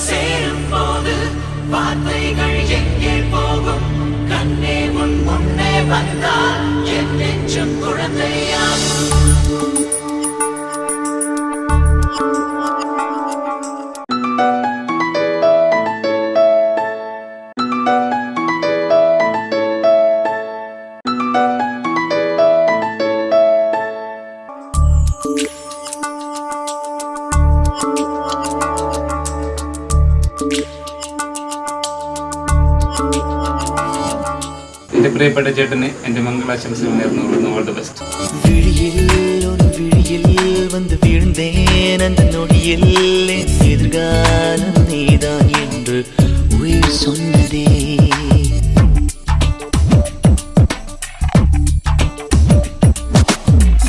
சேரும் போது வார்த்தைகள் எங்கே போகும்? கண்ணே உன் முன்னே வந்தால் என் நெஞ்சும் குழந்தையாகும். എന്റെ പ്രിയപ്പെട്ട ചേട്ടന് എന്റെ മംഗളാശംസകൾ നേർന്നു. All the best. விழியில் வந்து விழுந்தேன் அந்த நொடியில் எதிர்காலம் நீதான் என்று உயிர் சொன்னதே.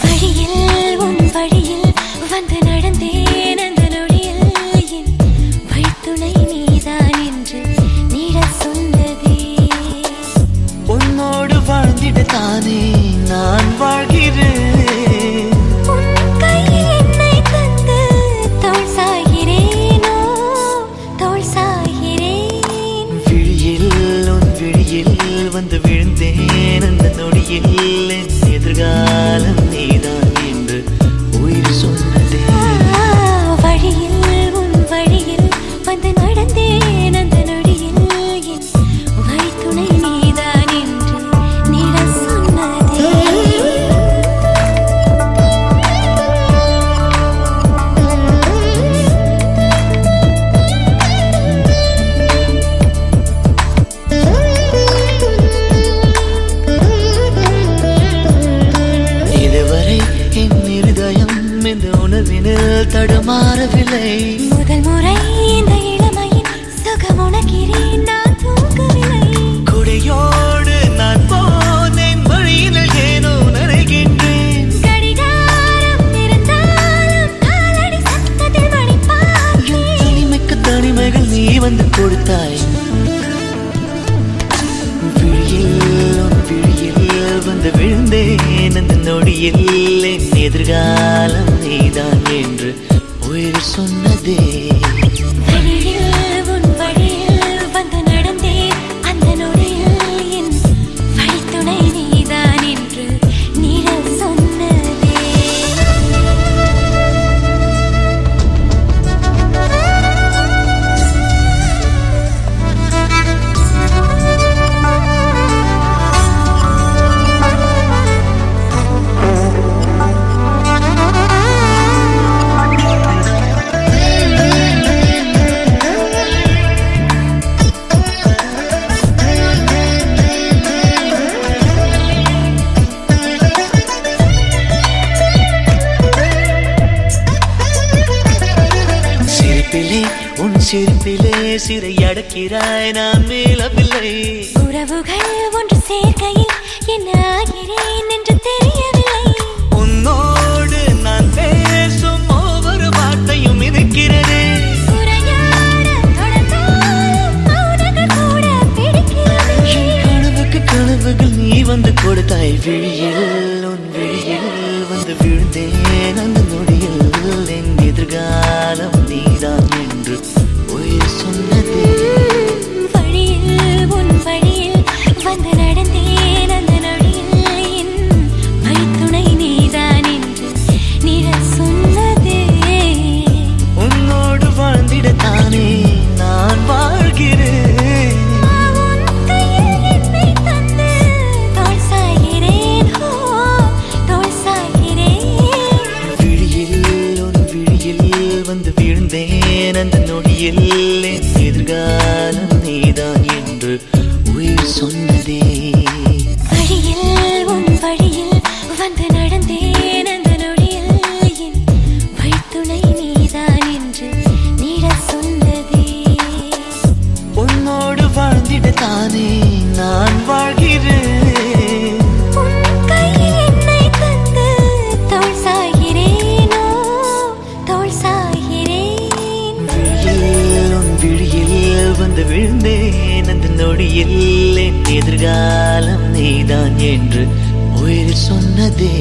வழியில் உன் வழியில் வந்து நடந்தேன் அந்த நொடியில் என் வழித்துணை நீதான் என்று நீட சொன்னதே. உன்னோடு வாழ்ந்திட தானே நான் வாழ்கிறேன். வந்து விழுந்தேன் அந்த நொடியில் எதிர்காலம் நீதான் என்று உயிர் சொன்னதே. வழியில் உன் வழியில் வந்து நடந்தேன் அந்த நொடியில் என் வழித்துணை நீதான் என்று நீட சொன்னதே. இந்த உணர்வினில் தடுமாறவில்லை. முதல் முறை இந்த இளமையின் சுகம் உணக்கிறேன் நான் தூங்கவில்லை. குடையோடு நான் போனேன் வழியினில் ஏனோ நனைகின்றேன். கடிகாரம் இருந்தாலும் காலடி சத்தத்தில் மணி பார்த்தேன். தனிமைக்கு தனிமைகள் நீ வந்து கொடுத்தாய். விழியில் வந்து விழுந்தேன் அந்த நொடியில் எதிர்காலம் நீதான் என்று உயிர் சொன்னதே. வழியில் உன் வழியில் வந்து நடந்தேன் அந்த நொடியில் என் வழித்துணை நீதான் என்று நீட சொன்னதே. உன் சிரிப்பிலே சிறை அடக்கிறாய் நான் மேலவில்லை. உறவுகள் ஒன்று சேர்க்கையில் என்ன ஆகிறேன் என்று தெரியவில்லை. உன்னோடு நான் பேசும் ஒவ்வொரு வார்த்தையும் இருக்கிறதே. கனவுக்கு கனவுகள் நீ வந்து கொடுத்தாய். விழியில் உன் விழியில் வந்து விழுந்தேன் அந்த நொடியில் என் எதிர்காலம் நீதான் என்று உயிர் சொன்னதே. வழியில் உன் வழியில் வந்து நடந்தேன் அந்த நொடியில் என் வழித்துணை நீதான் என்று நீட சொன்னதே. உன்னோடு வாழ்ந்திட தானே நான் வாழ்கிறேன். வந்து விழுந்தேன் அந்த நொடியில் எதிர்காலம் நீதான் என்று உயிர் சொன்னதே. வழியில் உன் வழியில் வந்து நடந்தேன் அந்த நொடியில் என் வழித்துணை நீதான் என்று நீட சொன்னதே. உன்னோடு வாழ்ந்திட தானே நான் வாழ்கிறேன். வந்து விழுந்தேன் அந்த நொடியில் எதிர்காலம் நீதான் என்று உயிர் சொன்னதே.